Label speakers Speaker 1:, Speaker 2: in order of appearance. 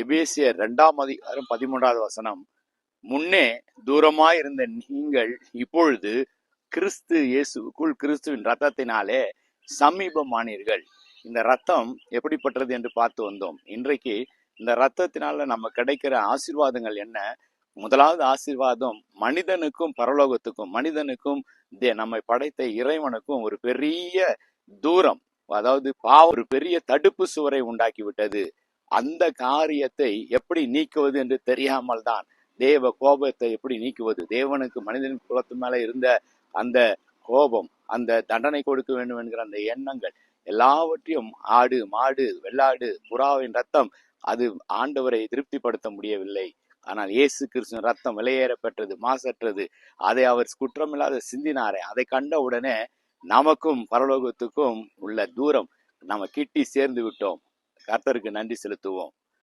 Speaker 1: எபேசியர் 2:13 முன்னே தூரமாயிருந்த நீங்கள் இப்பொழுது கிறிஸ்து இயேசுக்குள் கிறிஸ்துவின் ரத்தத்தினாலே சமீபமானீர்கள். இந்த ரத்தம் எப்படிப்பட்டது என்று பார்த்து வந்தோம். இன்றைக்கு இந்த ரத்தத்தினால நம்ம கிடைக்கிற ஆசீர்வாதங்கள் என்ன? முதலாவது ஆசீர்வாதம், மனிதனுக்கும் பரலோகத்துக்கும், மனிதனுக்கும் நம்மை படைத்த இறைவனுக்கும் ஒரு பெரிய தூரம், அதாவது ஒரு பெரிய தடுப்பு சுவரை உண்டாக்கி விட்டது. அந்த காரியத்தை எப்படி நீக்குவது என்று தெரியாமல் தான் தேவ கோபத்தை எப்படி நீக்குவது, தேவனுக்கு மனிதன் குலத்து மேல இருந்த அந்த கோபம், அந்த தண்டனை கொடுக்க வேண்டும் என்கிற அந்த எண்ணங்கள் எல்லாவற்றையும் ஆடு மாடு வெள்ளாடு புறாவின் ரத்தம் அது ஆண்டவரை திருப்திப்படுத்த முடியவில்லை. ஆனால் இயேசு கிறிஸ்துவின் ரத்தம் விலையேற பெற்றது, மாசற்றது. அதை அவர் குற்றமில்லாத சிந்தினாரே. அதை கண்ட உடனே நமக்கும் பரலோகத்துக்கும் உள்ள தூரம் நம்ம கிட்டி சேர்ந்து விட்டோம். கர்த்தருக்கு நன்றி செலுத்துவோம்.